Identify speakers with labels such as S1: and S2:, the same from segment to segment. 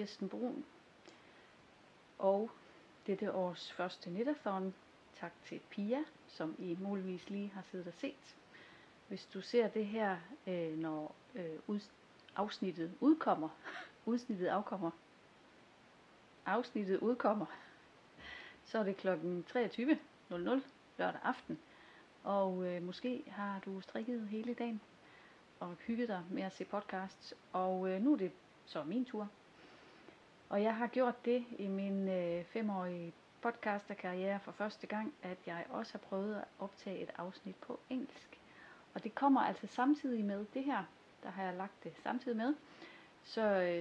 S1: Kirsten Brun, og dette års første knitathon. Tak til Pia, som I muligvis lige har siddet og set. Hvis du ser det her, når afsnittet udkommer, så er det kl. 23.00 lørdag aften. Og måske har du strikket hele dagen og hygget dig med at se podcasts. Og nu er det så min tur. Og jeg har gjort det i min 5-årige podcasterkarriere for første gang, at jeg også har prøvet at optage et afsnit på engelsk. Og det kommer altså samtidig med det her. Der har jeg lagt det samtidig med.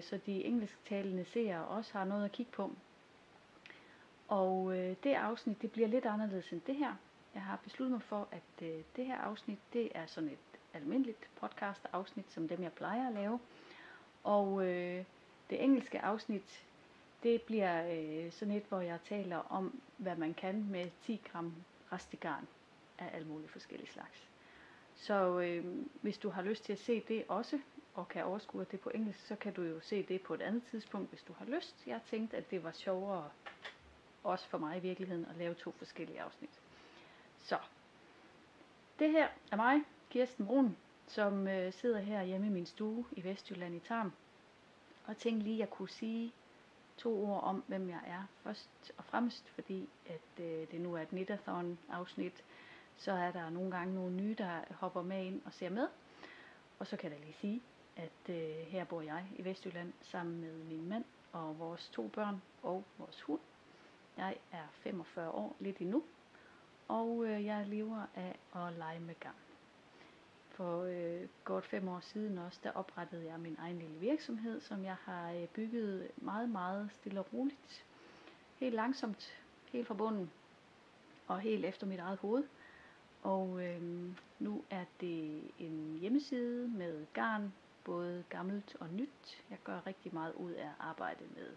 S1: Så de engelsktalende seere også har noget at kigge på. Og det afsnit, det bliver lidt anderledes end det her. Jeg har besluttet mig for, at det her afsnit, det er sådan et almindeligt podcast afsnit, som dem jeg plejer at lave. Og det engelske afsnit, det bliver sådan et, hvor jeg taler om, hvad man kan med 10 gram restegarn af alle mulige forskellige slags. Så hvis du har lyst til at se det også, og kan overskue det på engelsk, så kan du jo se det på et andet tidspunkt, hvis du har lyst. Jeg tænkte, at det var sjovere, også for mig i virkeligheden, at lave 2 forskellige afsnit. Så, det her er mig, Kirsten Brun, som sidder her hjemme i min stue i Vestjylland i Tarm. Og tænkte lige, at jeg kunne sige 2 ord om, hvem jeg er først og fremmest, fordi at det nu er et knitathon afsnit, så er der nogle gange nogle nye, der hopper med ind og ser med. Og så kan jeg lige sige, at her bor jeg i Vestjylland sammen med min mand og vores 2 børn og vores hund. Jeg er 45 år, lidt endnu, og jeg lever af at lege med garn. For godt 5 år siden også, der oprettede jeg min egen lille virksomhed, som jeg har bygget meget, meget stille og roligt. Helt langsomt, helt fra bunden og helt efter mit eget hoved. Og nu er det en hjemmeside med garn, både gammelt og nyt. Jeg gør rigtig meget ud af at arbejde med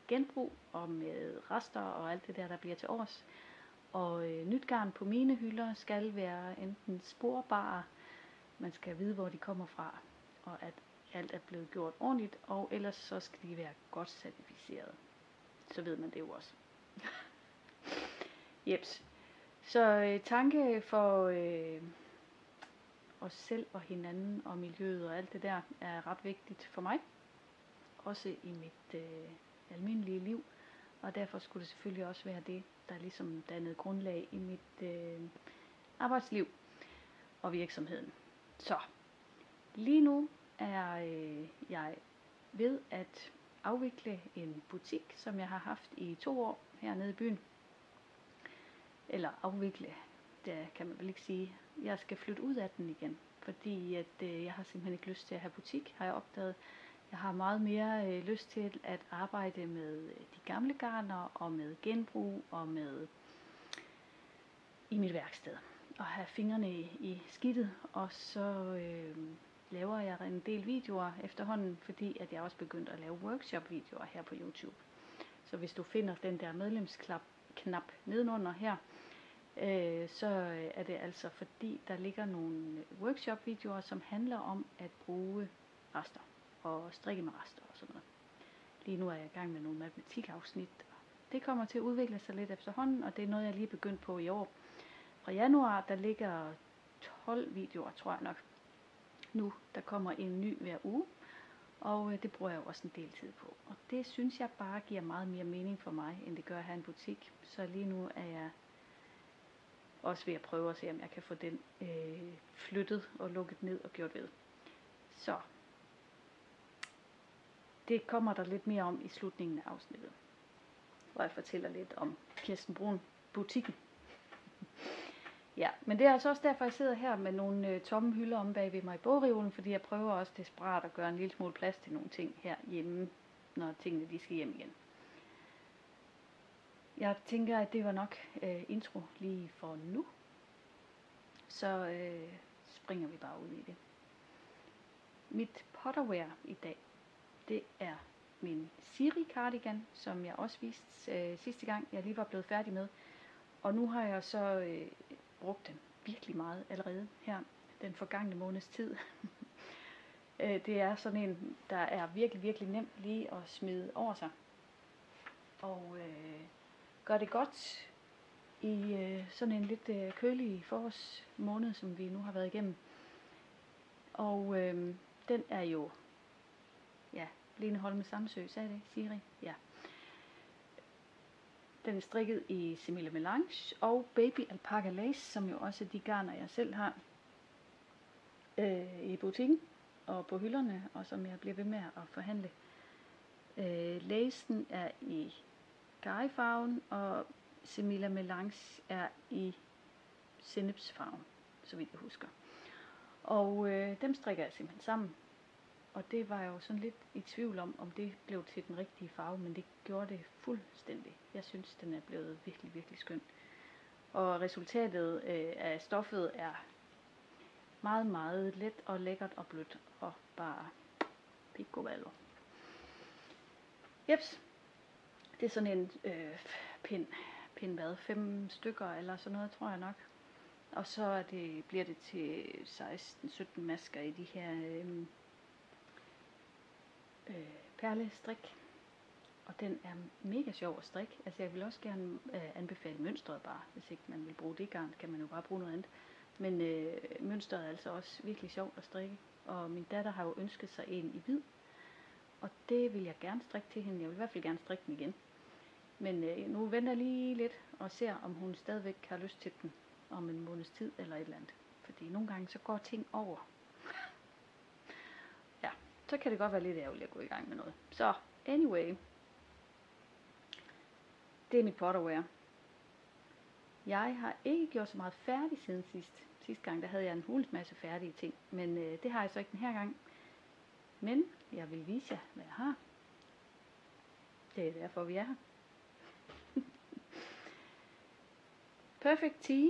S1: genbrug og med rester og alt det der bliver til års. Og nyt garn på mine hylder skal være enten sporbare, man skal vide, hvor de kommer fra, og at alt er blevet gjort ordentligt, og ellers så skal de være godt certificeret. Så ved man det jo også. Jeps. Så tanke for os selv og hinanden og miljøet og alt det der er ret vigtigt for mig. Også i mit almindelige liv. Og derfor skulle det selvfølgelig også være det, der ligesom dannede grundlag i mit arbejdsliv og virksomheden. Så, lige nu er jeg ved at afvikle en butik, som jeg har haft i 2 år hernede i byen. Eller afvikle, det kan man vel ikke sige. Jeg skal flytte ud af den igen, fordi at, jeg har simpelthen ikke lyst til at have butik, har jeg opdaget. Jeg har meget mere lyst til at arbejde med de gamle garner og med genbrug og med i mit værksted. Og have fingrene i skidtet, og så laver jeg en del videoer efterhånden, fordi at jeg også begyndt at lave workshop-videoer her på YouTube. Så hvis du finder den der medlemsknap nedenunder her, så er det altså fordi, der ligger nogle workshop-videoer, som handler om at bruge rester og strikke med rester og sådan noget. Lige nu er jeg i gang med nogle matematikafsnit. Det kommer til at udvikle sig lidt efterhånden, og det er noget, jeg lige er begyndt på i år. Fra januar, der ligger 12 videoer, tror jeg nok. Nu, der kommer en ny hver uge, og det bruger jeg også en del tid på. Og det synes jeg bare giver meget mere mening for mig, end det gør at have en butik. Så lige nu er jeg også ved at prøve at se, om jeg kan få den flyttet og lukket ned og gjort ved. Så, det kommer der lidt mere om i slutningen af afsnittet, hvor jeg fortæller lidt om Kirsten Brun butikken. Ja, men det er altså også derfor, jeg sidder her med nogle tomme hylder om bag ved mig i bogreolen, fordi jeg prøver også desperat at gøre en lille smule plads til nogle ting her hjemme, når tingene de skal hjem igen. Jeg tænker, at det var nok intro lige for nu. Så springer vi bare ud i det. Mit potterwear i dag, det er min Siri cardigan, som jeg også viste sidste gang, jeg lige var blevet færdig med. Og nu har jeg så brugt den virkelig meget allerede her, den forgangne måneds tid. Det er sådan en, der er virkelig, virkelig nemt lige at smide over sig. Og gør det godt i sådan en lidt kølig forårsmåned, som vi nu har været igennem. Og den er jo, Lene Holme Samsø, sagde det, Siri? Ja. Den er strikket i Semilla Melange og Baby Alpaca Lace, som jo også er de garner, jeg selv har i butikken og på hylderne, og som jeg bliver ved med at forhandle. Lacen er i garrifarven, og Semilla Melange er i sennepsfarven, så vidt jeg husker. Og dem strikker jeg simpelthen sammen. Og det var jeg jo sådan lidt i tvivl om det blev til den rigtige farve, men det gjorde det fuldstændig. Jeg synes, den er blevet virkelig, virkelig skøn. Og resultatet af stoffet er meget, meget let og lækkert og blødt og bare piccovallo. Jeps, det er sådan en pind hvad, 5 stykker eller sådan noget, tror jeg nok. Og så bliver det til 16-17 masker i de her perlestrik. Og den er mega sjov at strikke. Altså jeg vil også gerne anbefale mønstret bare. Hvis ikke man vil bruge det garn, kan man jo bare bruge noget andet. Men mønstret er altså også virkelig sjovt at strikke. Og min datter har jo ønsket sig en i hvid. Og det vil jeg gerne strikke til hende. Jeg vil i hvert fald gerne strikke den igen. Men nu venter jeg lige lidt og ser, om hun stadigvæk har lyst til den om en måneds tid eller et eller andet. Fordi nogle gange så går ting over. Ja, så kan det godt være lidt ærgerligt at gå i gang med noget. Så anyway, det er mit potterware. Jeg har ikke gjort så meget færdig siden sidste gang. Der havde jeg en hulens masse færdige ting. Men det har jeg så ikke den her gang. Men jeg vil vise jer, hvad jeg har. Det er derfor, vi er her. Perfect Tea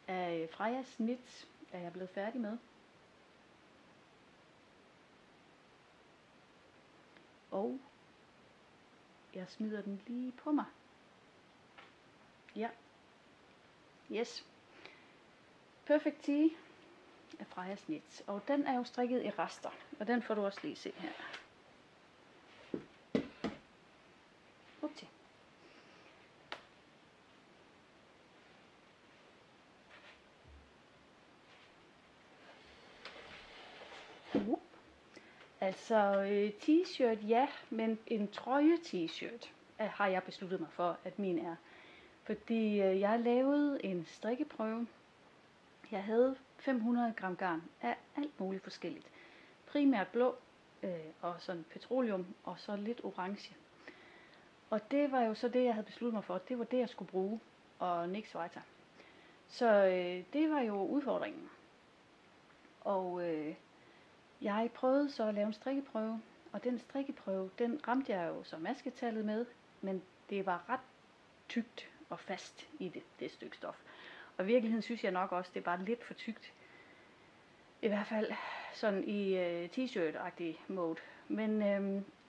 S1: af Freja Snits er jeg blevet færdig med. Og jeg smider den lige på mig. Ja. Yes. Perfect Tea af Freja Snits. Og den er jo strikket i rester. Og den får du også lige se her. Okay. Altså t-shirt, ja, men en trøje t-shirt har jeg besluttet mig for, at min er. Fordi jeg lavede en strikkeprøve. Jeg havde 500 gram garn af alt muligt forskelligt. Primært blå og sådan petroleum og så lidt orange. Og det var jo så det, jeg havde besluttet mig for. Det var det, jeg skulle bruge, og niks weiter. Så det var jo udfordringen. Og jeg prøvede så at lave en strikkeprøve, og den strikkeprøve, den ramte jeg jo så masketallet med, men det var ret tykt og fast i det stykke stof. Og i virkeligheden synes jeg nok også, det er bare lidt for tykt. I hvert fald sådan i t-shirt-agtig mode. Men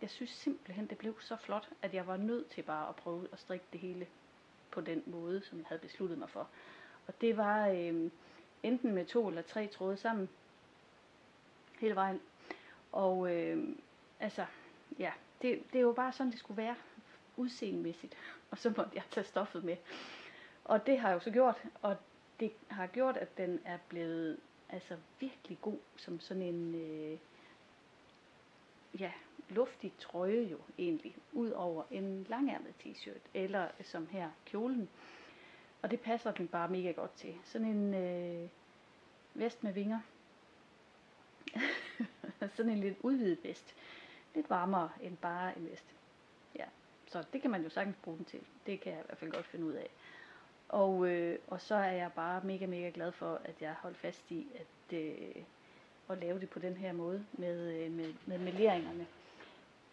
S1: jeg synes simpelthen, det blev så flot, at jeg var nødt til bare at prøve at strikke det hele på den måde, som jeg havde besluttet mig for. Og det var enten med 2 eller 3 tråde sammen hele vejen. Og altså, ja, det er jo bare sådan, det skulle være udseendemæssigt. Og så måtte jeg tage stoffet med. Og det har jeg jo så gjort, og det har gjort, at den er blevet altså virkelig god som sådan en luftig trøje jo egentlig, ud over en langærmet t-shirt, eller som her kjolen. Og det passer den bare mega godt til. Sådan en vest med vinger. Sådan en lidt udvidet vest. Lidt varmere end bare en vest. Ja, så det kan man jo sagtens bruge den til. Det kan jeg i hvert fald godt finde ud af. Og så er jeg bare mega, mega glad for, at jeg holdt fast i at lave det på den her måde med meleringerne.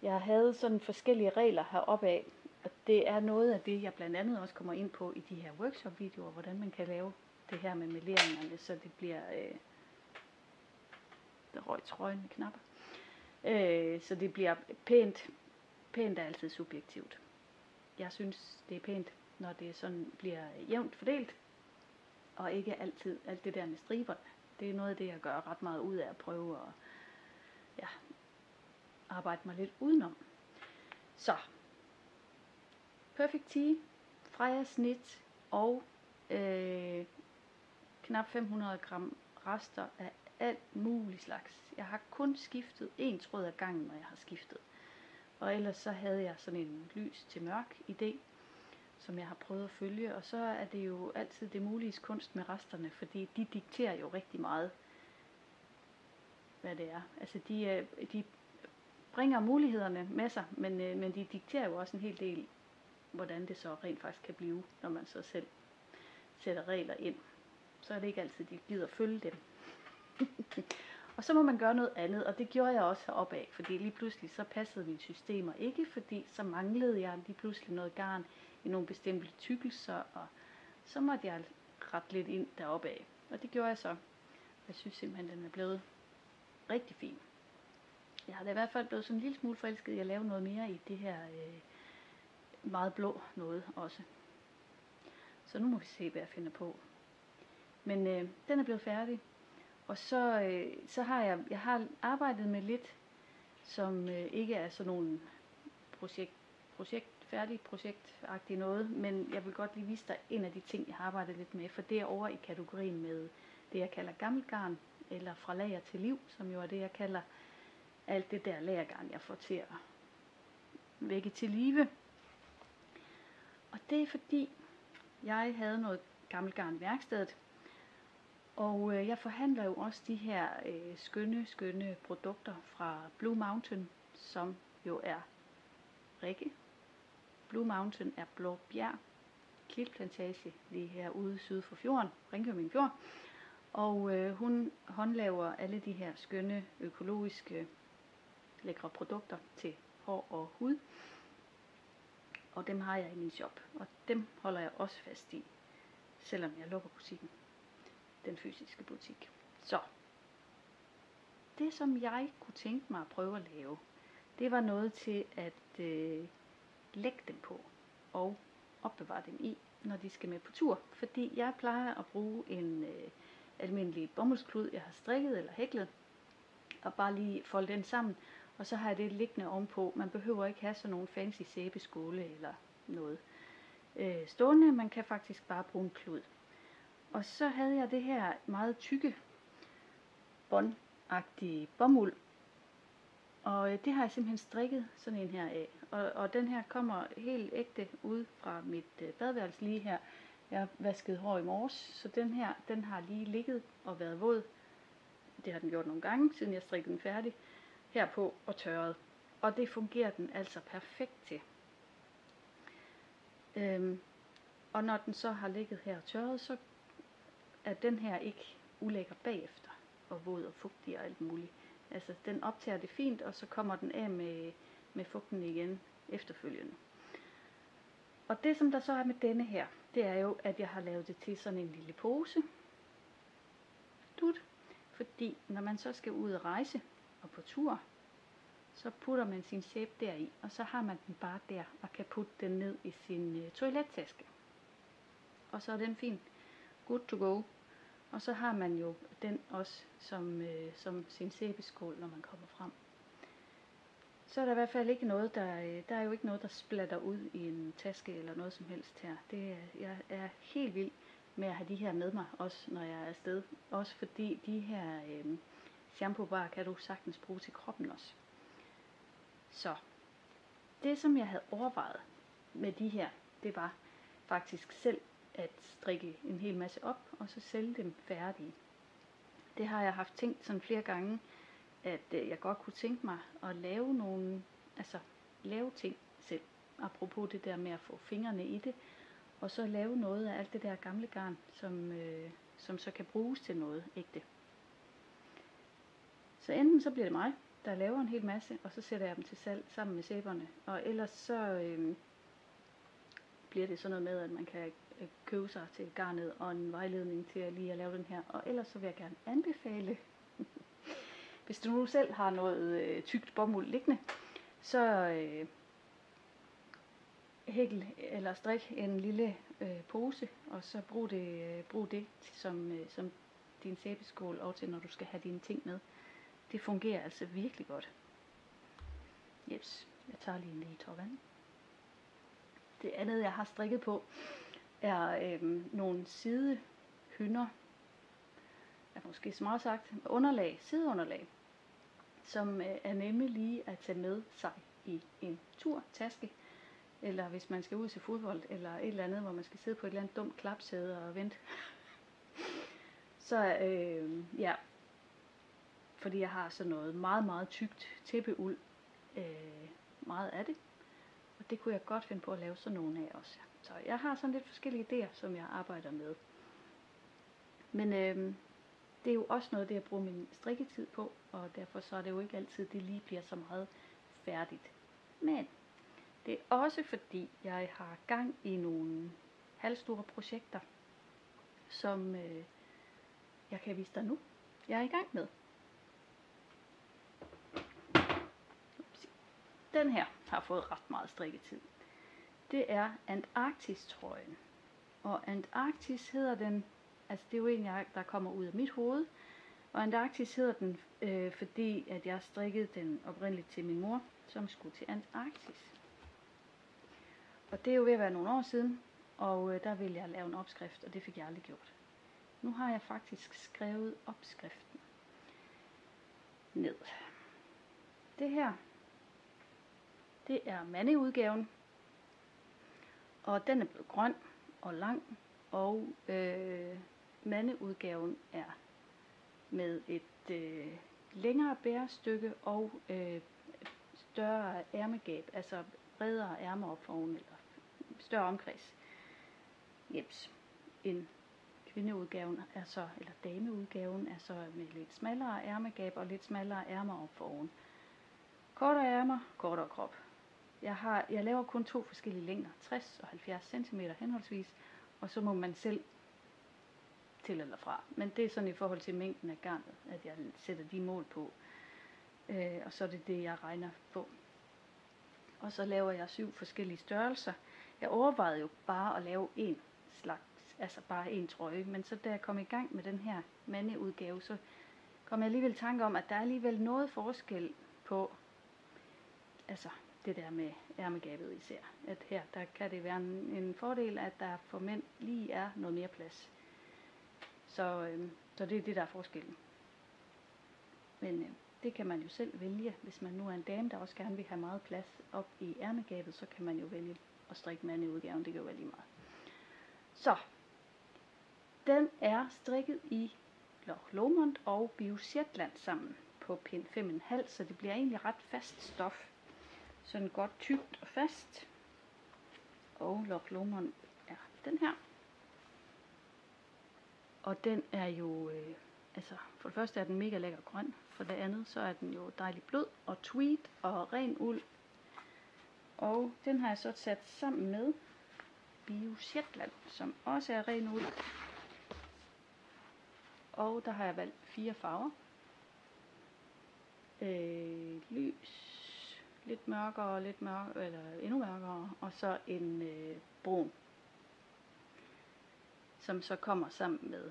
S1: Jeg havde sådan forskellige regler heroppe af, og det er noget af det, jeg blandt andet også kommer ind på i de her workshop-videoer, hvordan man kan lave det her med meleringerne, så det bliver der røg trøjen med knapper. Så det bliver pænt. Pænt er altid subjektivt. Jeg synes, det er pænt, når det sådan bliver jævnt fordelt, og ikke altid alt det der med striberne. Det er noget af det, jeg gør ret meget ud af at prøve at arbejde mig lidt udenom. Så, Perfect Tea, Freja snit og knap 500 gram rester af alt muligt slags. Jeg har kun skiftet en tråd ad gangen, når jeg har skiftet. Og ellers så havde jeg sådan en lys til mørk idé, som jeg har prøvet at følge. Og så er det jo altid det mulige kunst med resterne, fordi de dikterer jo rigtig meget, hvad det er. Altså de bringer mulighederne med sig, men de dikterer jo også en hel del, hvordan det så rent faktisk kan blive, når man så selv sætter regler ind. Så er det ikke altid, de gider følge dem. Og så må man gøre noget andet, og det gjorde jeg også heroppe af, fordi lige pludselig så passede mine systemer ikke, fordi så manglede jeg lige pludselig noget garn i nogle bestemte tykkelser, og så måtte jeg rette lidt ind deroppe af. Og det gjorde jeg så. Jeg synes simpelthen, den er blevet rigtig fin. Jeg har da i hvert fald blevet sådan en lille smule forelsket i at lave noget mere i det her meget blå noget også. Så nu må vi se, hvad jeg finder på. Men den er blevet færdig. Og så har jeg har arbejdet med lidt, som ikke er sådan nogle projektagtige noget, men jeg vil godt lige vise dig en af de ting, jeg har arbejdet lidt med, for det er over i kategorien med det, jeg kalder gammelt garn, eller fra lager til liv, som jo er det, jeg kalder alt det der lagergarn, jeg får til at vække til live. Og det er fordi, jeg havde noget gammelt garn i værkstedet, og jeg forhandler jo også de her skønne produkter fra Blue Mountain, som jo er Rikke. Blue Mountain er Blå Bjerg klitplantage lige herude syd for fjorden, Ringkøbing Fjord. Og hun håndlaver alle de her skønne, økologiske, lækre produkter til hår og hud. Og dem har jeg i min shop, og dem holder jeg også fast i, selvom jeg lukker butikken. Den fysiske butik. Så, det som jeg kunne tænke mig at prøve at lave, det var noget til at lægge dem på og opbevare dem i, når de skal med på tur. Fordi jeg plejer at bruge en almindelig bomuldsklud, jeg har strikket eller hæklet, og bare lige folde den sammen, og så har jeg det liggende ovenpå. Man behøver ikke have sådan nogle fancy sæbeskåle eller noget stående, man kan faktisk bare bruge en klud. Og så havde jeg det her meget tykke, båndagtige bomuld. Og det har jeg simpelthen strikket sådan en her af. Og den her kommer helt ægte ud fra mit badeværelse lige her. Jeg vaskede hår i morges, så den her, den har lige ligget og været våd. Det har den gjort nogle gange, siden jeg strikkede den færdig. Herpå og tørret. Og det fungerer den altså perfekt til. Og når den så har ligget her og tørret, så er den her ikke ulækker bagefter, og våd og fugtig og alt muligt. Altså, den optager det fint, og så kommer den af med fugten igen efterfølgende. Og det, som der så er med denne her, det er jo, at jeg har lavet det til sådan en lille pose. Fordi når man så skal ud og rejse og på tur, så putter man sin sæbe deri, og så har man den bare der, og kan putte den ned i sin toilettaske. Og så er den fin. Good to go. Og så har man jo den også som sin sæbeskål, når man kommer frem. Så er der i hvert fald ikke noget, der er jo ikke noget, der splatter ud i en taske eller noget som helst her. Jeg er helt vild med at have de her med mig, også når jeg er afsted. Også fordi de her shampoo-bar kan du sagtens bruge til kroppen også. Så det, som jeg havde overvejet med de her, det var faktisk selv at strikke en hel masse op, og så sælge dem færdige. Det har jeg haft tænkt sådan flere gange, at jeg godt kunne tænke mig at lave ting selv. Apropos det der med at få fingrene i det, og så lave noget af alt det der gamle garn, som så kan bruges til noget ægte. Så enten så bliver det mig, der laver en hel masse, og så sætter jeg dem til salg sammen med sæberne, og ellers så bliver det sådan noget med, at man kan købe sig til garnet og en vejledning til at lige at lave den her. Og ellers så vil jeg gerne anbefale, hvis du nu selv har noget tykt bomuld liggende, så hækkel eller strik en lille pose, og så brug det som din sæbeskål og til når du skal have dine ting med. Det fungerer altså virkelig godt. Jeps, jeg tager lige en lille tår vand. Det andet jeg har strikket på er nogle sidehynder, måske smart sagt, sideunderlag, som er nemme lige at tage med sig i en turtaske, eller hvis man skal ud til fodbold, eller et eller andet, hvor man skal sidde på et eller andet dumt klapsæde og vente. Så ja, fordi jeg har sådan noget meget, meget tykt tæppeuld, meget af det, og det kunne jeg godt finde på at lave sådan nogle af også. Så jeg har sådan lidt forskellige idéer, som jeg arbejder med. Men det er jo også noget, det jeg bruger min strikketid på, og derfor så er det jo ikke altid, det lige bliver så meget færdigt. Men det er også fordi, jeg har gang i nogle halvstore projekter, som jeg kan vise dig nu. Jeg er i gang med. Den her har fået ret meget strikketid. Det er Antarktis-trøjen. Og Antarktis hedder den, altså det er jo en, der kommer ud af mit hoved. Og Antarktis hedder den, fordi at jeg strikkede den oprindeligt til min mor, som skulle til Antarktis. Og det er jo ved at være nogle år siden, og der ville jeg lave en opskrift, og det fik jeg aldrig gjort. Nu har jeg faktisk skrevet opskriften ned. Det her, det er mandeudgaven, og den er blevet grøn og lang, og mandeudgaven er med et længere bærestykke og større ærmegab, altså bredere ærmer op foroven, eller større omkreds. Jeps. En kvindeudgaven er så, eller dameudgaven er så med lidt smallere ærmegab og lidt smallere ærmer op foroven. Kortere ærmer, kortere krop. Jeg laver kun 2 forskellige længder, 60 og 70 cm henholdsvis, og så må man selv til eller fra. Men det er sådan i forhold til mængden af garnet, at jeg sætter de mål på. Og så er det det, jeg regner på. Og så laver jeg 7 forskellige størrelser. Jeg overvejede jo bare at lave en slags, altså bare en trøje. Men så da jeg kom i gang med den her mandeudgave, så kom jeg alligevel i tanke om, at der er alligevel noget forskel på, altså det der med ærmegabet især. At her, der kan det være en fordel, at der for mænd lige er noget mere plads. Så det er det, der er forskellen. Men det kan man jo selv vælge. Hvis man nu er en dame, der også gerne vil have meget plads op i ærmegabet, så kan man jo vælge at strikke mandeudgaven. Det kan jo være lige meget. Så, den er strikket i Loch Lomond og Bio Shetland sammen på pind 5,5, så det bliver egentlig ret fast stof. Sådan godt tykt og fast. Og Loch Lomond er den her. Og den er jo, altså for det første er den mega lækker grøn, for det andet så er den jo dejligt blød og tweed og ren uld. Og den har jeg så sat sammen med Bio Shetland, som også er ren uld. Og der har jeg valgt 4 farver. Lys, lidt mørkere, lidt mørkere, eller endnu mørkere, og så en brun, som så kommer sammen med,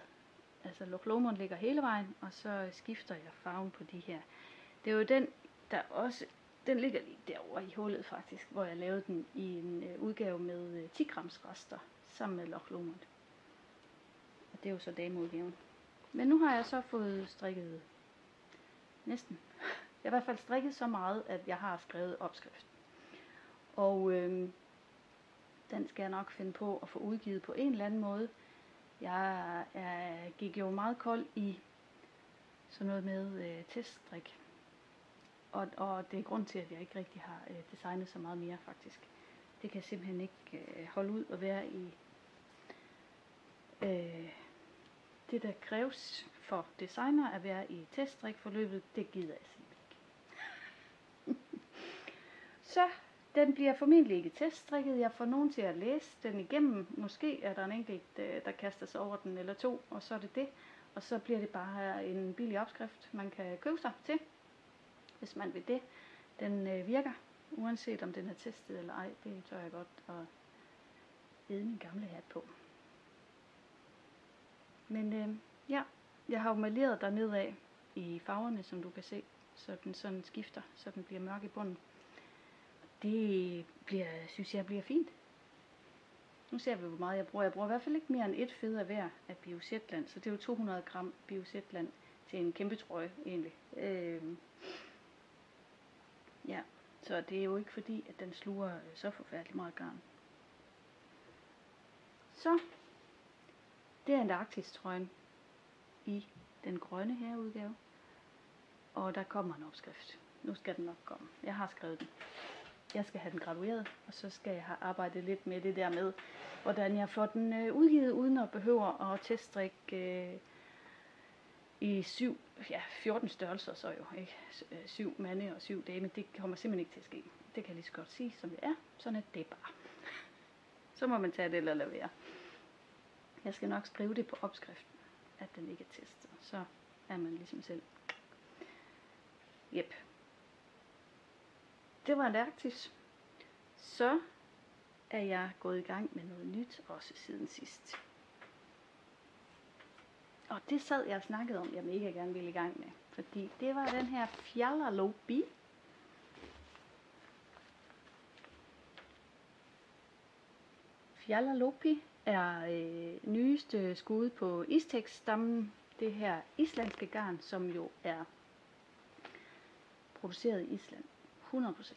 S1: altså Loch Lomond ligger hele vejen, og så skifter jeg farven på de her. Det er jo den, der også, den ligger lige derovre i hullet faktisk, hvor jeg lavede den i en udgave med 10 grams rester, sammen med Loch Lomond. Og det er jo så dameudgaven. Men nu har jeg så fået strikket næsten. Jeg har i hvert fald strikket så meget, at jeg har skrevet opskriften. Og den skal jeg nok finde på at få udgivet på en eller anden måde. Jeg gik jo meget kold i sådan noget med teststrik. Og det er grund til, at jeg ikke rigtig har designet så meget mere faktisk. Det kan simpelthen ikke holde ud at være i det, der kræves for designer at være i teststrikforløbet. Det gider jeg simpelthen ikke. Så den bliver formentlig ikke teststrikket. Jeg får nogen til at læse den igennem. Måske er der en enkelt, der kaster sig over den eller 2, og så er det det. Og så bliver det bare en billig opskrift, man kan købe sig til, hvis man vil det. Den virker, uanset om den er testet eller ej. Det tør jeg godt at æde min gamle hat på. Men ja, jeg har jo maleret der nedad i farverne, som du kan se, så den sådan skifter, så den bliver mørk i bunden. Det synes jeg bliver fint. Nu ser vi, hvor meget jeg bruger. Jeg bruger i hvert fald ikke mere end et fed af hver af Bio Zetland, så det er jo 200 gram Bio Zetland til en kæmpe trøje egentlig. Ja, så det er jo ikke fordi, at den sluger så forfærdeligt meget garn. Så, det er Antarktis-trøjen i den grønne her udgave. Og der kommer en opskrift. Nu skal den nok komme. Jeg har skrevet den. Jeg skal have den gradueret, og så skal jeg have arbejdet lidt med det der med, hvordan jeg får den udgivet, uden at behøve at teststrikke i 14 størrelser så jo, ikke? 7 mande og 7 dame, det kommer simpelthen ikke til at ske. Det kan jeg lige så godt sige, som det er. Sådan er det bare. Så må man tage det eller lade være. Jeg skal nok skrive det på opskriften, at den ikke er testet. Så er man ligesom selv. Jep. Det var Antarktis. Så er jeg gået i gang med noget nyt, også siden sidst. Og det sad jeg og snakkede om, jeg mega gerne ville i gang med. Fordi det var den her Fjallarlópi. Fjallarlópi er nyeste skud på Istex-stammen. Det her islandske garn, som jo er produceret i Island. 100%.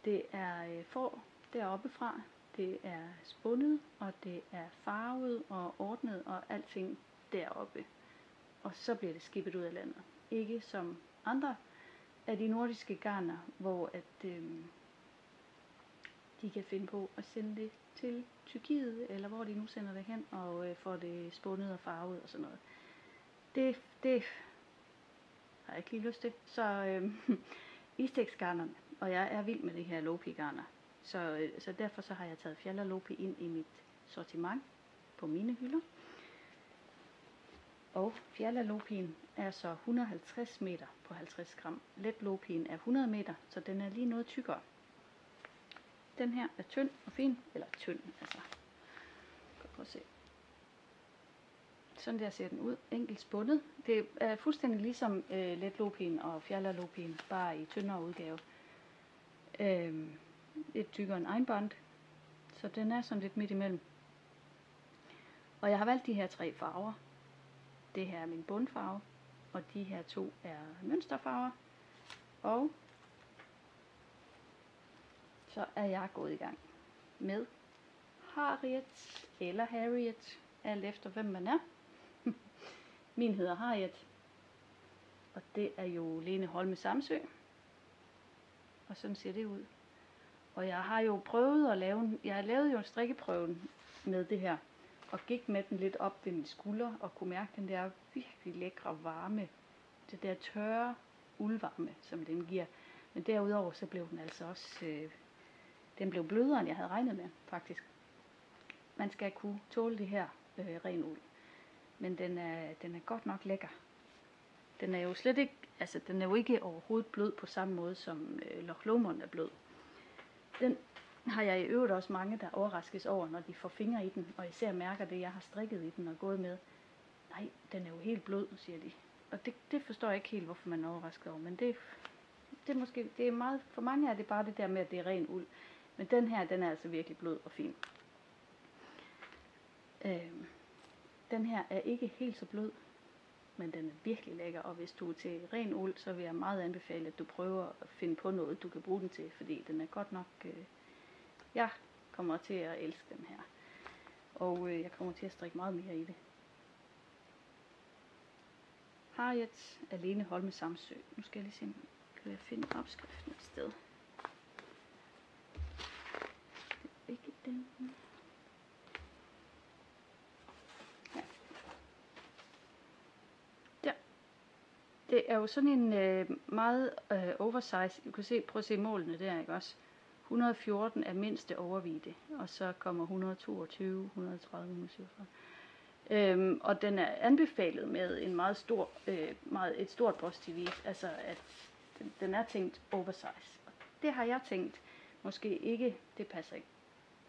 S1: Det er får deroppe fra. Det er spundet, og det er farvet og ordnet og alting deroppe. Og så bliver det skibet ud af landet. Ikke som andre af de nordiske garner, hvor at de kan finde på at sende det til Tyrkiet, eller hvor de nu sender det hen, og får det spundet og farvet og sådan noget. Det har jeg ikke lige lyst til. Så Istex-garnerne, og jeg er vild med de her Lópi-garner. Så derfor så har jeg taget Fjallarlópi ind i mit sortiment på mine hylder. Og Fjallarlópien er så 150 meter på 50 gram. Let-lópien er 100 meter, så den er lige noget tykkere. Den her er tynd og fin, eller tynd, altså. Prøv at se. Sådan der ser den ud, enkelt spundet. Det er fuldstændig ligesom Let-lópien og Fjallarlópien, bare i tyndere udgave. Lidt tykkere end Einband, så den er sådan lidt midt imellem. Og jeg har valgt de her 3 farver. Det her er min bundfarve, og de her 2 er mønsterfarver. Og så er jeg gået i gang med Harriet, eller Harriet, alt efter hvem man er. Min hedder Harriet, og det er jo Lene Holme Samsø. Og sådan ser det ud. Og jeg har jo prøvet at lave, jeg lavede jo strikkeprøven med det her, og gik med den lidt op ved min skulder, og kunne mærke den der virkelig lækre varme, det der tørre uldvarme, som den giver. Men derudover så blev den altså også, den blev blødere, end jeg havde regnet med, faktisk. Man skal kunne tåle det her ren uld. Men den er godt nok lækker. Den er jo slet ikke, altså den er jo ikke overhovedet blød på samme måde som Loch Lomond er blød. Den har jeg i øvrigt også mange, der overraskes over, når de får fingre i den, og især mærker det, jeg har strikket i den og gået med. Nej, den er jo helt blød, siger de. Og det forstår jeg ikke helt, hvorfor man er overrasket over, men det er måske, det er meget, for mange er det bare det der med, at det er ren uld. Men den her, den er altså virkelig blød og fin. Den her er ikke helt så blød, men den er virkelig lækker, og hvis du er til ren uld, så vil jeg meget anbefale, at du prøver at finde på noget, du kan bruge den til, fordi den er godt nok, jeg kommer til at elske den her, og jeg kommer til at strikke meget mere i det. Harriet af Lene Holme Samsø. Nu skal jeg lige se, kan jeg finde opskriften et sted. Det er ikke den. Det er jo sådan en meget oversize. Du kan se, prøv at se målene der, ikke også? 114 er mindste overvide, og så kommer 122, 130, 147. Og den er anbefalet med en meget stor, et stort positivis, altså at den er tænkt oversize. Og det har jeg tænkt, måske ikke, det passer ikke,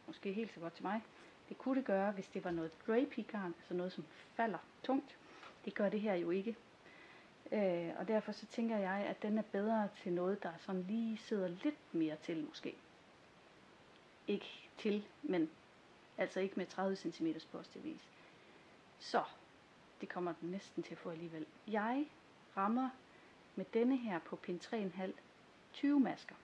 S1: måske helt så godt til mig. Det kunne det gøre, hvis det var noget drapey garn, altså noget som falder tungt. Det gør det her jo ikke. Og derfor så tænker jeg, at den er bedre til noget, der sådan lige sidder lidt mere til måske. Ikke til, men altså ikke med 30 cm postevis. Så, det kommer den næsten til at få alligevel. Jeg rammer med denne her på pind 3,5 20 masker.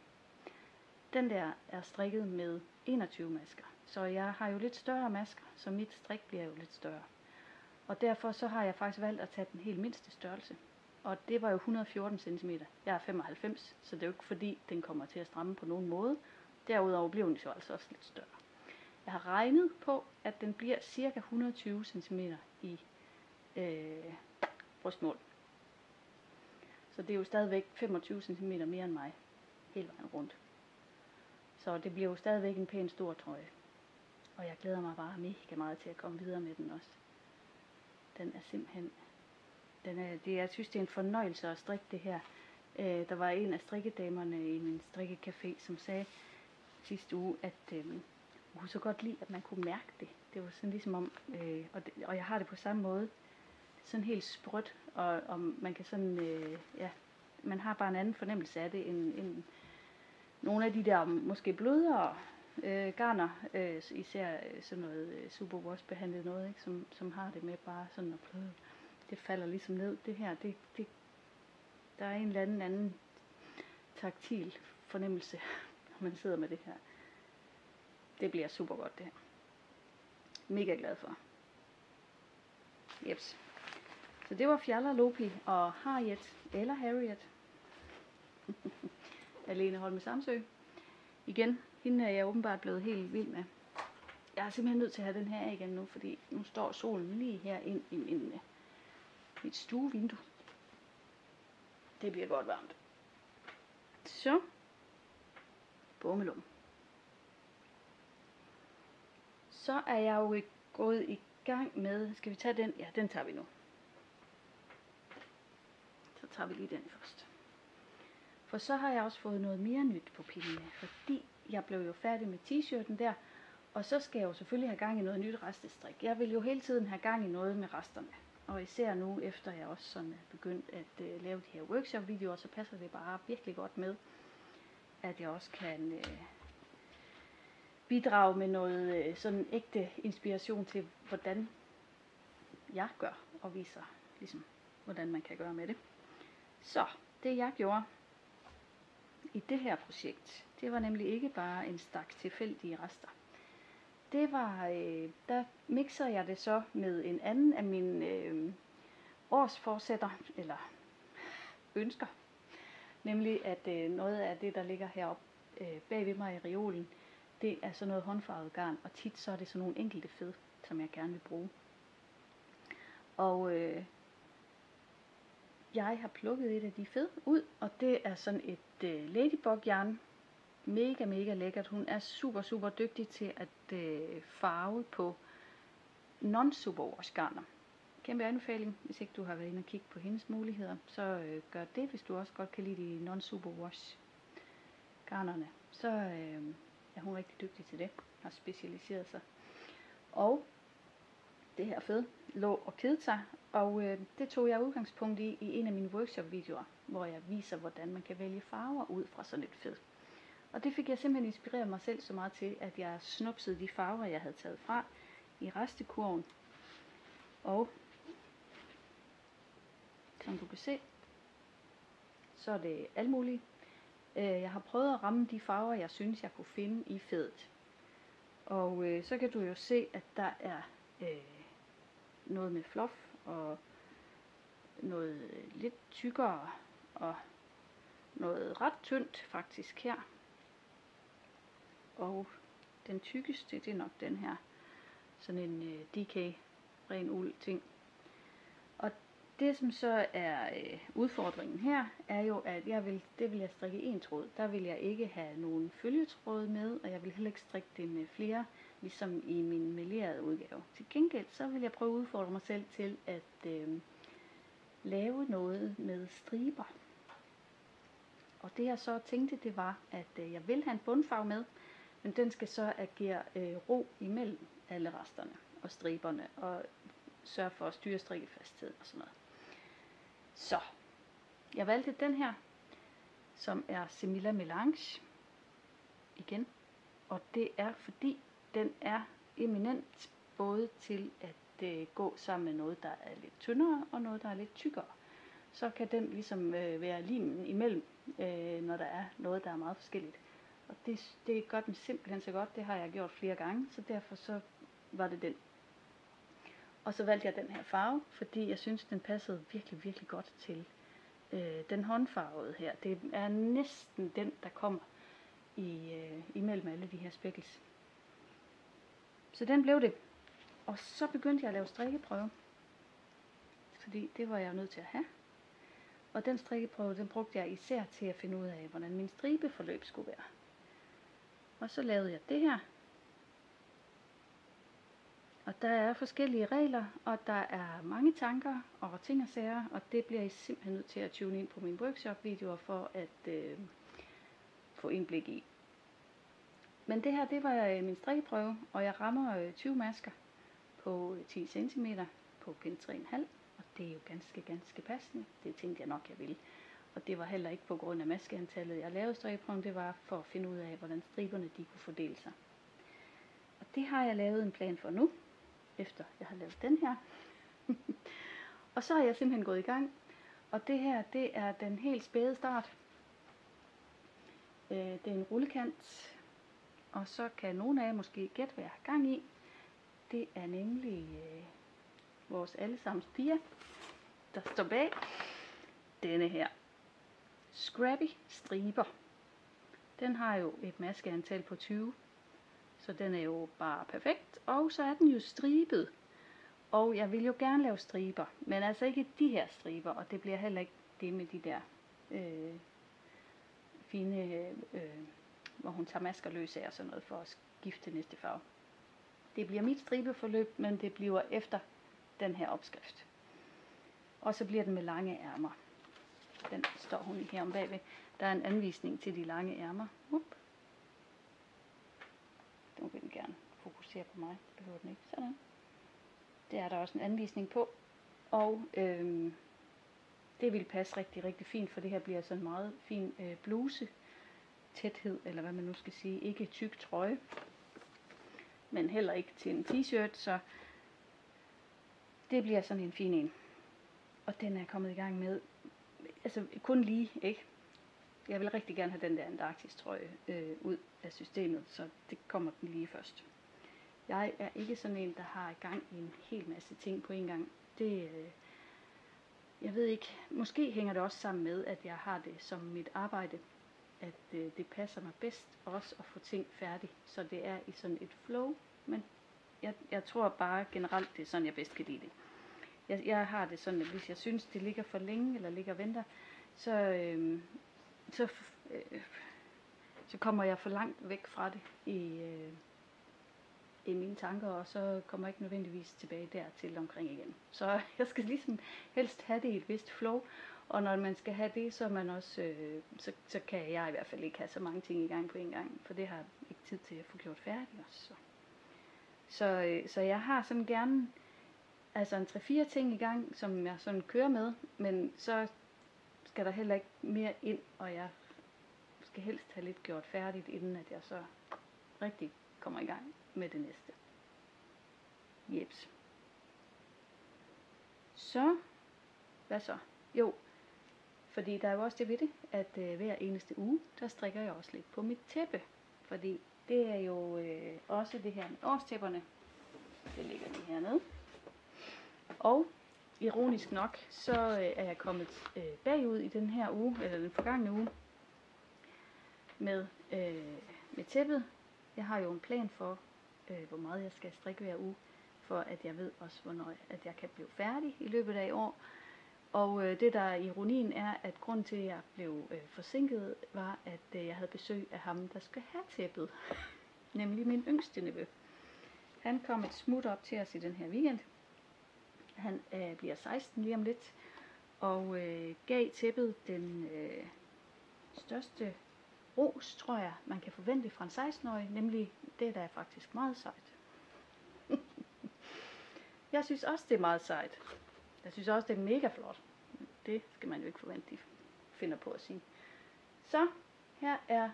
S1: Den der er strikket med 21 masker. Så jeg har jo lidt større masker, så mit strik bliver jo lidt større. Og derfor så har jeg faktisk valgt at tage den helt mindste størrelse. Og det var jo 114 cm. Jeg er 95, så det er jo ikke fordi, den kommer til at stramme på nogen måde. Derudover bliver den jo altså også lidt større. Jeg har regnet på, at den bliver ca. 120 cm i brystmål. Så det er jo stadigvæk 25 cm mere end mig, hele vejen rundt. Så det bliver jo stadigvæk en pæn stor trøje. Og jeg glæder mig bare mega meget til at komme videre med den også. Den er simpelthen, jeg synes det er en fornøjelse at strikke det her. Der var en af strikkedamerne i min strikkecafé, som sagde sidste uge, at hun kunne så godt lide, at man kunne mærke det. Det var sådan ligesom om, og jeg har det på samme måde, sådan helt sprødt, og man kan sådan, man har bare en anden fornemmelse af det, end nogle af de der måske blødere garner, især sådan noget superwash behandlet noget, ikke, som har det med bare sådan at det falder ligesom ned. Det her, der er en eller anden taktil fornemmelse, når man sidder med det her. Det bliver super godt, det her. Mega glad for. Jeps. Så det var Fjalla, Lopi og Harriet, eller Harriet. Alene Holme Samsø. Igen, hende er jeg åbenbart blevet helt vild med. Jeg er simpelthen nødt til at have den her igen nu, fordi nu står solen lige her ind i mit stuevindue. Det bliver godt varmt. Så. Bummelum. Så er jeg jo gået i gang med, skal vi tage den? Ja, den tager vi nu. Så tager vi lige den først. For så har jeg også fået noget mere nyt på pindene, fordi jeg blev jo færdig med t-shirten der, og så skal jeg jo selvfølgelig have gang i noget nyt restestrik. Jeg vil jo hele tiden have gang i noget med resterne. Og især nu, efter jeg også sådan er begyndt at lave de her workshop-videoer, så passer det bare virkelig godt med, at jeg også kan bidrage med noget sådan ægte inspiration til, hvordan jeg gør, og viser ligesom, hvordan man kan gøre med det. Så, det jeg gjorde i det her projekt, det var nemlig ikke bare en stak tilfældige rester. Det var, der mixer jeg det så med en anden af mine årsforsætter, eller ønsker. Nemlig at noget af det, der ligger heroppe bag ved mig i reolen, det er sådan noget håndfarvet garn, og tit så er det sådan nogle enkelte fed, som jeg gerne vil bruge. Og jeg har plukket et af de fed ud, og det er sådan et ladybug yarn. Mega, mega lækkert. Hun er super, super dygtig til at farve på non-superwash garner. Kæmpe anbefaling, hvis ikke du har været inde og kigge på hendes muligheder, så gør det, hvis du også godt kan lide de non-superwash garnerne. Så er hun rigtig dygtig til det, har specialiseret sig. Og det her fed lå og kedede sig, og det tog jeg udgangspunkt i en af mine workshop-videoer, hvor jeg viser, hvordan man kan vælge farver ud fra sådan et fed. Og det fik jeg simpelthen inspireret mig selv så meget til, at jeg snupsede de farver, jeg havde taget fra i restekurven. Og som du kan se, så er det alt muligt. Jeg har prøvet at ramme de farver, jeg synes, jeg kunne finde i fedet. Og så kan du jo se, at der er noget med fluff og noget lidt tykkere og noget ret tyndt faktisk her. Og den tykkeste, det er nok den her. Sådan en DK ren uld ting. Og det som så er udfordringen her, er jo at det vil jeg strikke en tråd. Der vil jeg ikke have nogen følgetråd med, og jeg vil heller ikke strikke det med flere, ligesom i min melerede udgave. Til gengæld så vil jeg prøve at udfordre mig selv til at lave noget med striber. Og det jeg så tænkte, det var, at jeg vil have en bundfarve med, men den skal så agere ro imellem alle resterne og striberne. Og sørge for at styre strikkefastheden og sådan noget. Så, jeg valgte den her, som er Semilla Melange igen. Og det er fordi, den er eminent både til at gå sammen med noget, der er lidt tyndere og noget, der er lidt tykkere. Så kan den ligesom være limen imellem, når der er noget, der er meget forskelligt. Og det gør den simpelthen så godt. Det har jeg gjort flere gange, så derfor så var det den. Og så valgte jeg den her farve, fordi jeg synes, den passede virkelig, virkelig godt til den håndfarvede her. Det er næsten den, der kommer imellem alle de her speckles. Så den blev det. Og så begyndte jeg at lave strikkeprøve. Fordi det var jeg nødt til at have. Og den strikkeprøve, den brugte jeg især til at finde ud af, hvordan min stribeforløb skulle være. Og så lavede jeg det her. Og der er forskellige regler, og der er mange tanker og ting og sager, og det bliver I simpelthen nødt til at tune ind på mine workshop-videoer for at få indblik i. Men det her, det var min strikkeprøve, og jeg rammer 20 masker på 10 cm på pind 3,5, og det er jo ganske passende. Det tænkte jeg nok, jeg ville. Og det var heller ikke på grund af maskeantallet, jeg lavede strikkeprøven, det var for at finde ud af, hvordan striberne de kunne fordele sig. Og det har jeg lavet en plan for nu, efter jeg har lavet den her. Og så er jeg simpelthen gået i gang, og det her, det er den helt spæde start. Det er en rullekant, og så kan nogle af jer måske gætte, hvad jeg har gang i. Det er nemlig vores allesammens Pia, der står bag denne her Scrappy striber. Den har jo et maskeantal på 20, så den er jo bare perfekt. Og så er den jo stribet. Og jeg vil jo gerne lave striber, men altså ikke de her striber, og det bliver heller ikke det med de der fine, hvor hun tager masker løs af og sådan noget for at skifte til næste farve. Det bliver mit stribeforløb, men det bliver efter den her opskrift. Og så bliver den med lange ærmer. Den står hun her om bagved. Der er en anvisning til de lange ærmer. Nu vil den gerne fokusere på mig. Det behøver den ikke. Sådan. Det er der også en anvisning på. Og det vil passe rigtig, rigtig fint, for det her bliver sådan en meget fin bluse tæthed, eller hvad man nu skal sige. Ikke tyk trøje, men heller ikke til en t-shirt, så det bliver sådan en fin en. Og den er kommet i gang med, altså kun lige, ikke? Jeg vil rigtig gerne have den der Antarktis trøje ud af systemet, så det kommer den lige først. Jeg er ikke sådan en, der har i gang i en hel masse ting på en gang. Jeg ved ikke, måske hænger det også sammen med, at jeg har det som mit arbejde, at det passer mig bedst også at få ting færdigt, så det er i sådan et flow, men jeg tror bare generelt, det er sådan, jeg bedst kan lide det. Jeg har det sådan, at hvis jeg synes, det ligger for længe, eller ligger og venter, så kommer jeg for langt væk fra det i mine tanker, og så kommer jeg ikke nødvendigvis tilbage dertil omkring igen. Så jeg skal ligesom helst have det i et vist flow, og når man skal have det, så, man også, så kan jeg i hvert fald ikke have så mange ting i gang på en gang, for det har jeg ikke tid til at få gjort færdigt også. Så jeg har sådan gerne altså en 3-4 ting i gang, som jeg sådan kører med, men så skal der heller ikke mere ind, og jeg skal helst have lidt gjort færdigt, inden at jeg så rigtig kommer i gang med det næste. Jeps. Så, hvad så? Jo, fordi der er jo også det ved det, at hver eneste uge, der strikker jeg også lidt på mit tæppe. Fordi det er jo også det her med årstæpperne. Det ligger lige hernede. Og ironisk nok, så er jeg kommet bagud i den her uge, eller den forgangne uge, med tæppet. Jeg har jo en plan for, hvor meget jeg skal strikke hver uge, for at jeg ved også, hvornår at jeg kan blive færdig i løbet af i år. Og det der ironien er, at grunden til, at jeg blev forsinket, var, at jeg havde besøg af ham, der skal have tæppet. Nemlig min yngste nevø. Han kom et smut op til os i den her weekend. Han bliver 16 lige om lidt, og gav tæppet den største ros, tror jeg, man kan forvente fra en 16-årig, nemlig det, der er faktisk meget sejt. Jeg synes også, det er meget sejt. Jeg synes også, det er mega flot. Det skal man jo ikke forvente, de finder på at sige. Så her er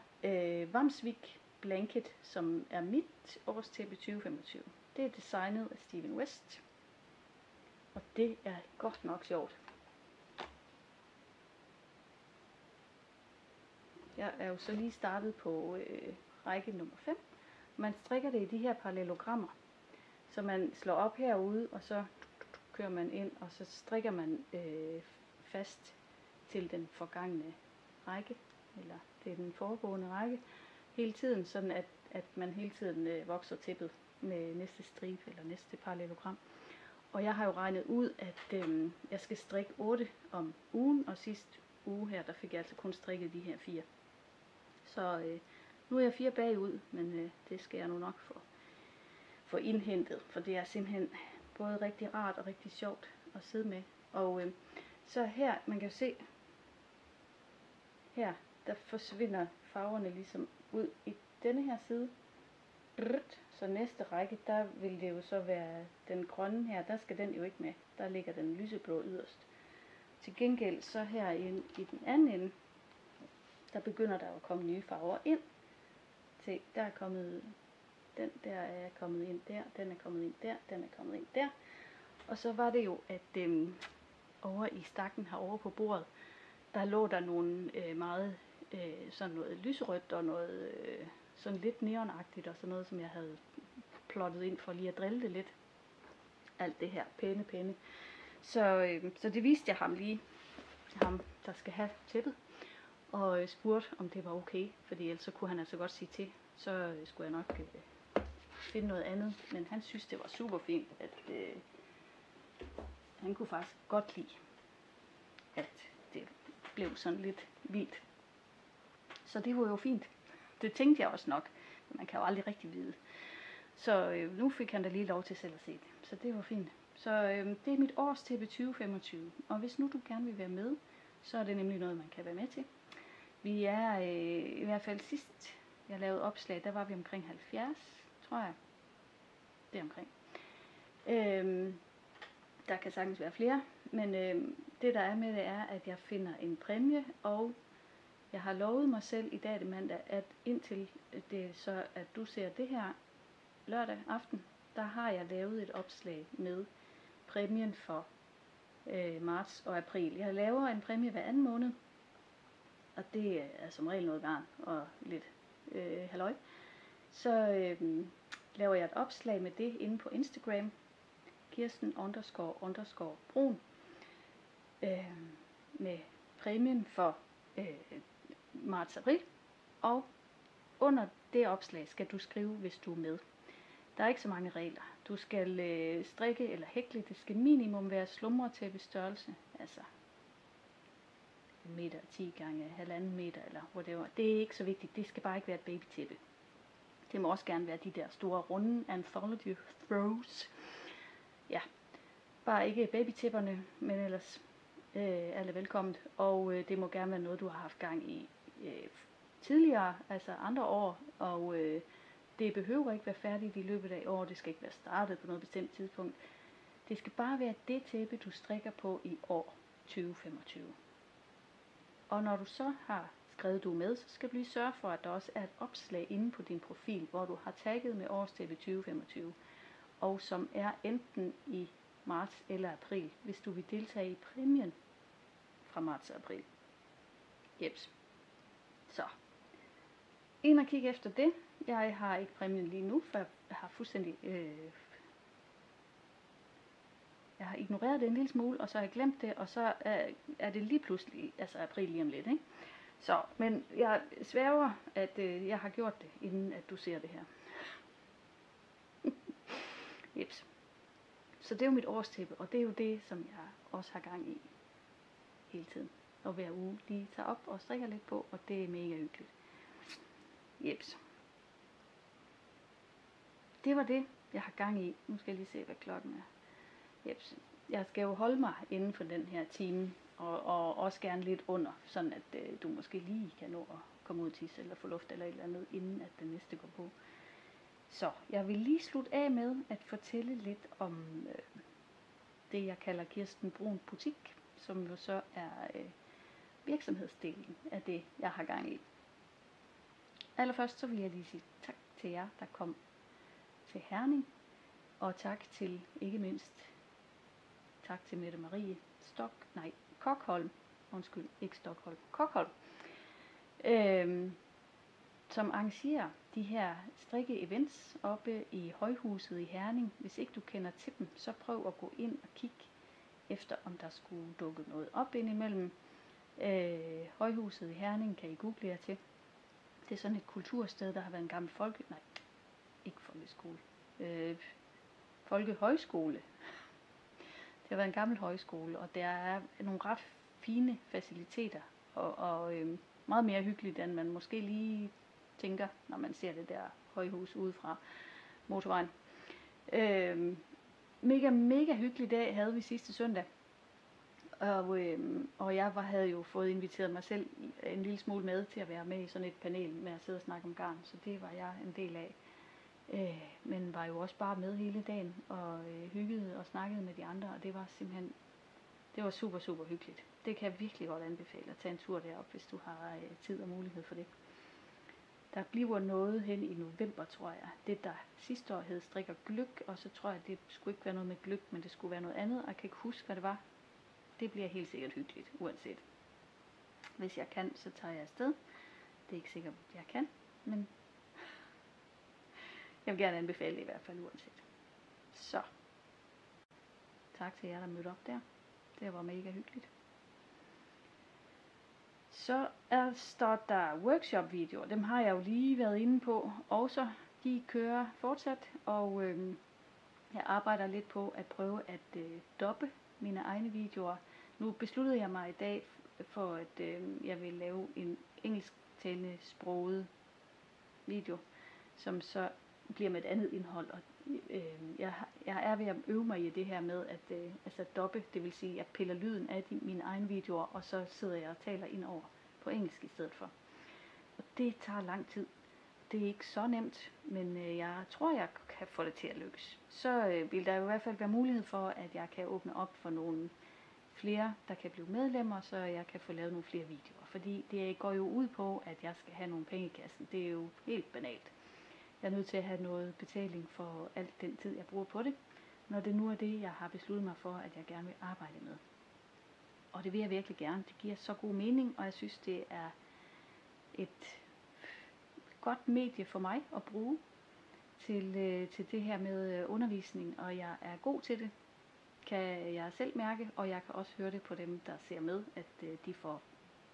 S1: Vamsvik Blanket, som er mit årstæppe 2025. Det er designet af Steven West. Og det er godt nok sjovt. Jeg er jo så lige startet på række nummer 5. Man strikker det i de her parallelogrammer. Så man slår op herude, og så kører man ind, og så strikker man fast til den forgangne række, eller til den foregående række, hele tiden, sådan at man hele tiden vokser tæppet med næste stribe, eller næste parallelogram. Og jeg har jo regnet ud, at jeg skal strikke 8 om ugen, og sidste uge her, der fik jeg altså kun strikket de her 4. Så nu er jeg 4 bagud, men det skal jeg nu nok få indhentet, for det er simpelthen både rigtig rart og rigtig sjovt at sidde med. Og så her, man kan jo se, her, der forsvinder farverne ligesom ud i denne her side. Så næste række, der vil det jo så være den grønne her, der skal den jo ikke med. Der ligger den lyseblå yderst. Til gengæld så her i den anden ende, der begynder der at komme nye farver ind. Se, der er kommet, den der er kommet ind der, den er kommet ind der, den er kommet ind der. Og så var det jo, at over i stakken herovre på bordet, der lå der nogle meget sådan noget lyserødt og noget sådan lidt neonagtigt og sådan noget, som jeg havde plottet ind for lige at drille det lidt. Alt det her pæne. Så det viste jeg ham lige, ham der skal have tæppet, og spurgte om det var okay, fordi ellers så kunne han altså godt sige til, så skulle jeg nok finde noget andet. Men han synes det var super fint, at han kunne faktisk godt lide, at det blev sådan lidt vildt. Så det var jo fint. Det tænkte jeg også nok, men man kan jo aldrig rigtig vide. Så nu fik han da lige lov til selv at se det. Så det var fint. Så det er mit årstæppe 2025. Og hvis nu du gerne vil være med, så er det nemlig noget, man kan være med til. Vi er i hvert fald sidst, jeg lavede opslag, der var vi omkring 70, tror jeg. Det er omkring. Der kan sagtens være flere, men det der er med det er, at jeg finder en præmie, og jeg har lovet mig selv i dag, det mandag, at indtil det så, at du ser det her lørdag aften, der har jeg lavet et opslag med præmien for marts og april. Jeg laver en præmie hver anden måned, og det er som regel noget garn og lidt halløj. Så laver jeg et opslag med det inde på Instagram, Kirsten__Brun, med præmien for marts-april, og under det opslag skal du skrive, hvis du er med. Der er ikke så mange regler. Du skal strikke eller hækle. Det skal minimum være slumretæppe størrelse, altså 1 meter 10 gange 1,5 meter eller whatever. Det er ikke så vigtigt. Det skal bare ikke være et babytæppe. Det må også gerne være de der store runde Anthology Throws. Ja, bare ikke babytæpperne, men ellers alle velkommen. Og det må gerne være noget, du har haft gang i tidligere, altså andre år. Og det behøver ikke være færdigt i løbet af år. Det skal ikke være startet på noget bestemt tidspunkt. Det skal bare være det tæppe, du strikker på i år 2025. Og når du så har skrevet du med, så skal du lige sørge for, at der også er et opslag inde på din profil, hvor du har tagget med årstæppe 2025, og som er enten i marts eller april, hvis du vil deltage i præmien fra marts og april. Jeps. Så, ind og kig efter det. Jeg har ikke præmien lige nu, for jeg har fuldstændig jeg har ignoreret det en lille smule, og så har jeg glemt det, og så er det lige pludselig, altså april lige om lidt, ikke? Så, men jeg sværger, at jeg har gjort det, inden at du ser det her. Jeps. Så det er jo mit årstæppe, og det er jo det, som jeg også har gang i hele tiden. Og hver uge lige tager op og strikker lidt på, og det er mega hyggeligt. Jeps. Det var det, jeg har gang i. Nu skal jeg lige se, hvad klokken er. Jeps. Jeg skal jo holde mig inden for den her time, og også gerne lidt under, sådan at du måske lige kan nå at komme ud til eller få luft eller et eller andet, inden at den næste går på. Så jeg vil lige slutte af med at fortælle lidt om det, jeg kalder Kirsten Brun Butik, som jo så er virksomhedsdelen af det, jeg har gang i. Allerførst så vil jeg lige sige tak til jer, der kom til Herning, og tak til, ikke mindst, tak til Mette Marie Kokholm, ikke Stockholm, Kokholm, som arrangerer de her strikke-events oppe i Højhuset i Herning. Hvis ikke du kender til dem, så prøv at gå ind og kigge efter, om der skulle dukke noget op indimellem. Højhuset i Herning kan I google jer til. Det er sådan et kultursted, der har været en gammel folkehøjskole. Det har været en gammel højskole, og der er nogle ret fine faciliteter, og meget mere hyggeligt, end man måske lige tænker, når man ser det der højhus ude fra motorvejen. Mega hyggelig dag havde vi sidste søndag, og jeg havde jo fået inviteret mig selv en lille smule med til at være med i sådan et panel med at sidde og snakke om garn, så det var jeg en del af. Men var jo også bare med hele dagen og hyggede og snakkede med de andre, og det var simpelthen, det var super hyggeligt. Det kan jeg virkelig godt anbefale at tage en tur derop, hvis du har tid og mulighed for det. Der bliver noget hen i november, tror jeg. Det der sidste år hed Strikker Gløk, og så tror jeg, det skulle ikke være noget med gløk, men det skulle være noget andet, og jeg kan ikke huske, hvad det var. Det bliver helt sikkert hyggeligt, uanset. Hvis jeg kan, så tager jeg afsted. Det er ikke sikkert, at jeg kan, men jeg vil gerne anbefale det i hvert fald uanset. Så, tak til jer, der mødte op der. Det var mega hyggeligt. Så står der workshop-videoer. Dem har jeg jo lige været inde på. Også de kører fortsat, og jeg arbejder lidt på at prøve at doppe mine egne videoer. Nu besluttede jeg mig i dag for, at jeg vil lave en engelsktalende sproget video, som så bliver med et andet indhold. Og jeg er ved at øve mig i det her med at doppe, det vil sige, at jeg piller lyden af mine egne videoer, og så sidder jeg og taler ind over på engelsk i stedet for. Og det tager lang tid. Det er ikke så nemt, men jeg tror, jeg kan få det til at lykkes. Så vil der i hvert fald være mulighed for, at jeg kan åbne op for nogle flere, der kan blive medlemmer, så jeg kan få lavet nogle flere videoer. Fordi det går jo ud på, at jeg skal have nogle penge i kassen. Det er jo helt banalt. Jeg er nødt til at have noget betaling for alt den tid, jeg bruger på det, når det nu er det, jeg har besluttet mig for, at jeg gerne vil arbejde med. Og det vil jeg virkelig gerne. Det giver så god mening, og jeg synes, det er et godt medie for mig at bruge til det her med undervisning, og jeg er god til det, kan jeg selv mærke, og jeg kan også høre det på dem, der ser med, at de får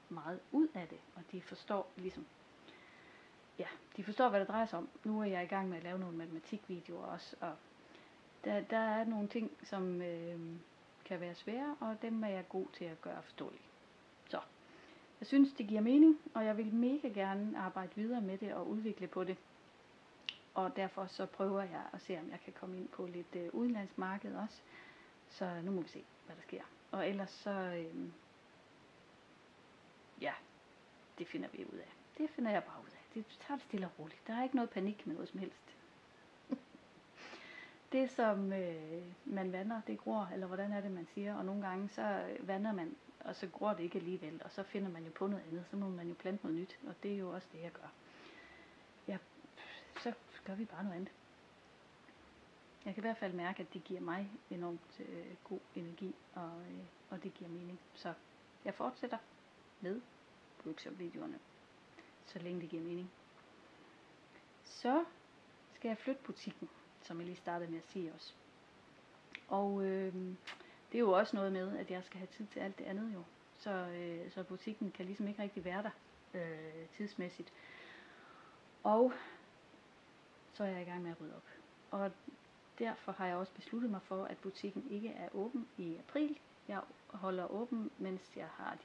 S1: meget ud af det, og de forstår ligesom, de forstår, hvad det drejer sig om. Nu er jeg i gang med at lave nogle matematikvideoer også, og der er nogle ting, som kan være svære, og dem er jeg god til at gøre forståelige. Så, jeg synes, det giver mening, og jeg vil mega gerne arbejde videre med det og udvikle på det. Og derfor så prøver jeg at se, om jeg kan komme ind på lidt udenlandsmarked også. Så nu må vi se, hvad der sker. Og ellers så, det finder vi ud af. Det finder jeg bare ud af. Det tager det stille og roligt. Der er ikke noget panik med noget som helst. Det som man vander, det gror, eller hvordan er det, man siger. Og nogle gange så vander man, og så gror det ikke alligevel. Og så finder man jo på noget andet. Så må man jo plante noget nyt. Og det er jo også det, jeg gør. Så gør vi bare noget andet. Jeg kan i hvert fald mærke, at det giver mig enormt god energi, og det giver mening. Så jeg fortsætter med workshop-videoerne, så længe det giver mening. Så skal jeg flytte butikken, som jeg lige startede med at sige også. Og det er jo også noget med, at jeg skal have tid til alt det andet jo. Så butikken kan ligesom ikke rigtig være der tidsmæssigt. Og så er jeg i gang med at rydde op. Og derfor har jeg også besluttet mig for, at butikken ikke er åben i april. Jeg holder åben, mens jeg har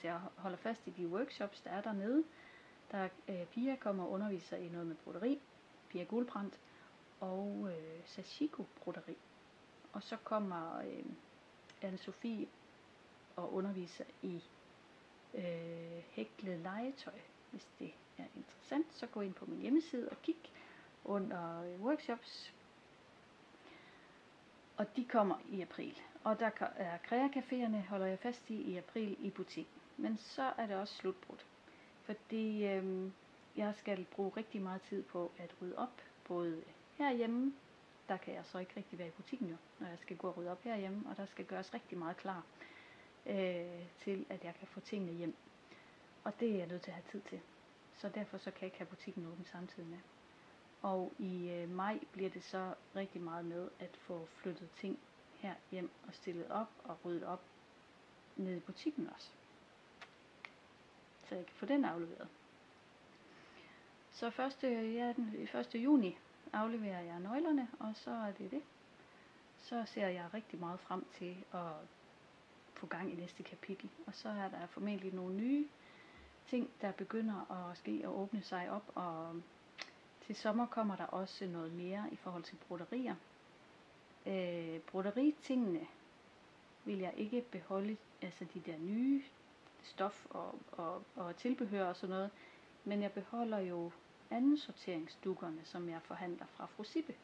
S1: jeg holder fast i de workshops, der er dernede. Der Pia kommer og underviser i noget med broderi, Pia Guldbrandt, og Sashiko broderi. Og så kommer Anne-Sophie og underviser i hæklet legetøj. Hvis det er interessant, så gå ind på min hjemmeside og kig under workshops. Og de kommer i april. Og der er Krea-caféerne, holder jeg fast i april i butik. Men så er det også slutbrudt. Fordi jeg skal bruge rigtig meget tid på at rydde op. Både herhjemme, der kan jeg så ikke rigtig være i butikken jo, når jeg skal gå og rydde op herhjemme. Og der skal gøres rigtig meget klar til, at jeg kan få tingene hjem. Og det er jeg nødt til at have tid til. Så derfor så kan jeg ikke have butikken åben samtidig med. Og i maj bliver det så rigtig meget med at få flyttet ting her hjem og stillet op og ryddet op nede i butikken også. Så jeg kan få den afleveret. Så 1. juni afleverer jeg nøglerne, og så er det det. Så ser jeg rigtig meget frem til at få gang i næste kapitel. Og så er der formentlig nogle nye ting, der begynder at ske og åbne sig op, og til sommer kommer der også noget mere i forhold til broderier. Broderitingene vil jeg ikke beholde, altså de der nye stof og tilbehør og sådan noget, men jeg beholder jo anden sorteringsdukkerne, som jeg forhandler fra Fru Sibbe.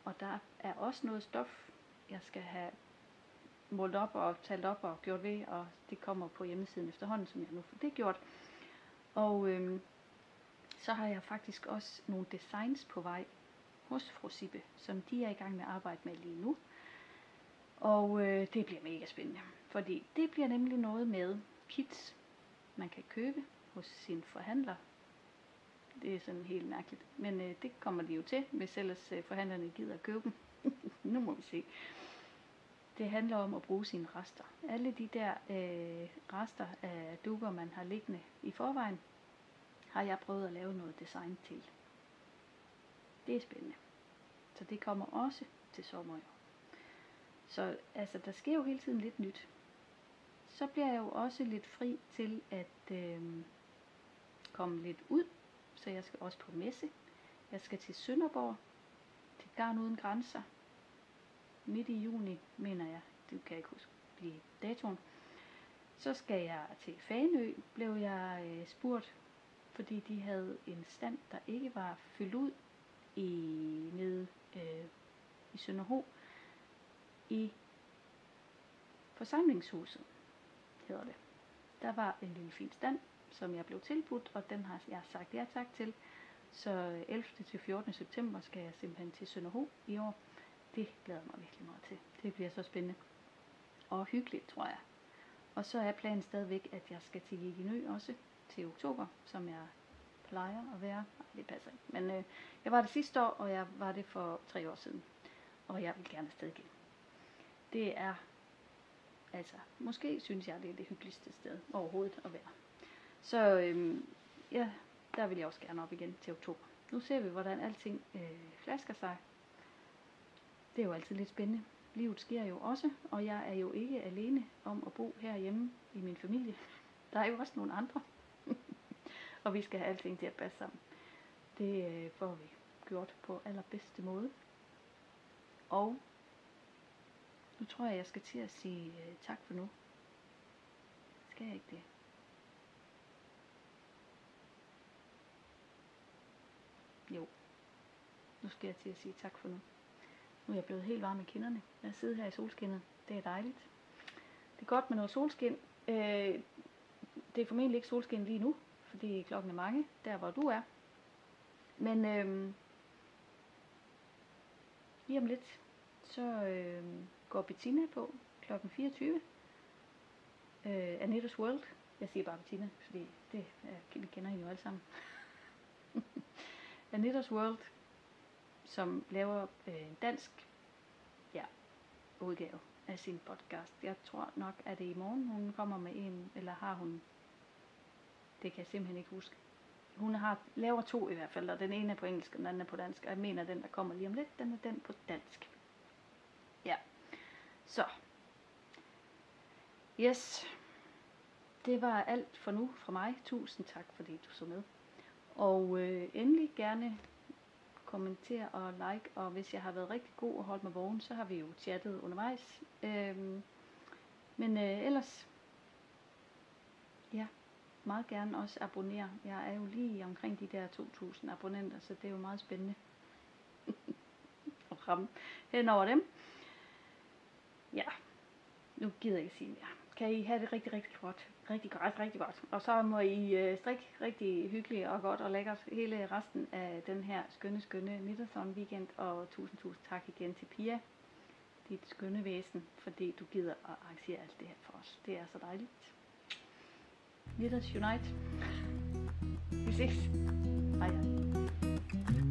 S1: Og der er også noget stof, jeg skal have målt op og talt op og gjort ved, og det kommer på hjemmesiden efterhånden, som jeg nu får det gjort. Og så har jeg faktisk også nogle designs på vej hos Fru Sibbe, som de er i gang med at arbejde med lige nu. Og det bliver mega spændende, fordi det bliver nemlig noget med kits, man kan købe hos sin forhandler. Det er sådan helt mærkeligt, men det kommer de jo til, hvis ellers forhandlerne gider at købe dem. Nu må vi se. Det handler om at bruge sine rester. Alle de der rester af dukker, man har liggende i forvejen, har jeg prøvet at lave noget design til. Det er spændende. Så det kommer også til sommer i år. Så altså, der sker jo hele tiden lidt nyt. Så bliver jeg jo også lidt fri til at komme lidt ud. Så jeg skal også på messe. Jeg skal til Sønderborg, til Garn Uden Grænser. Midt i juni, mener jeg. Det kan jeg ikke huske lige datoen. Så skal jeg til Fanø, blev jeg spurgt, fordi de havde en stand, der ikke var fyldt ud nede i Sønderho, i forsamlingshuset, hedder det. Der var en lille fin stand, som jeg blev tilbudt, og den har jeg sagt ja tak til. Så 11. til 14. september skal jeg simpelthen til Sønderho i år. Det glæder mig virkelig meget til. Det bliver så spændende og hyggeligt, tror jeg. Og så er planen stadigvæk, at jeg skal til Jeginø også til oktober, som jeg plejer at være. Nej, det passer ikke. Men jeg var det sidste år, og jeg var det for 3 år siden. Og jeg vil gerne afsted igen. Det er, altså, måske synes jeg, det er det hyggeligste sted overhovedet at være. Så ja, der vil jeg også gerne op igen til oktober. Nu ser vi, hvordan alting flasker sig. Det er jo altid lidt spændende. Livet sker jo også, og jeg er jo ikke alene om at bo herhjemme i min familie. Der er jo også nogle andre. Og vi skal have alting til at passe sammen. Det får vi gjort på allerbedste måde. Og nu tror jeg skal til at sige tak for nu. Skal jeg ikke det? Jo. Nu skal jeg til at sige tak for nu. Nu er jeg blevet helt varm i kinderne. Jeg sidder her i solskinnet. Det er dejligt. Det er godt med noget solskin. Det er formentlig ikke solskin lige nu, fordi klokken er mange, der hvor du er. Men lige om lidt, så går Bettina på klokken 24. Anita's World. Jeg siger bare Bettina, fordi vi kender hende jo alle sammen. Anita's World, som laver en dansk udgave af sin podcast. Jeg tror nok, at det i morgen, hun kommer med en, eller har hun, det kan jeg simpelthen ikke huske. Hun laver 2 i hvert fald, og den ene er på engelsk, og den anden er på dansk, og jeg mener, den der kommer lige om lidt, den er den på dansk. Ja, så. Yes, det var alt for nu fra mig. Tusind tak, fordi du så med. Og endelig gerne kommentere og like, og hvis jeg har været rigtig god og holdt mig vågen, så har vi jo chattet undervejs. Men ellers, ja, meget gerne også abonnere. Jeg er jo lige omkring de der 2.000 abonnenter, så det er jo meget spændende at ramme hen over dem. ja, nu gider jeg ikke sige mere. Kan I have det rigtig, rigtig godt. Rigtig godt, rigtig godt. Og så må I strikke rigtig hyggeligt og godt og lækkert hele resten af den her skønne Knit-a-thon weekend. Og tusind tak igen til Pia, dit skønne væsen, fordi du gider at arrangere alt det her for os. Det er så dejligt. Knitters Unite. Vi ses. Hej hej.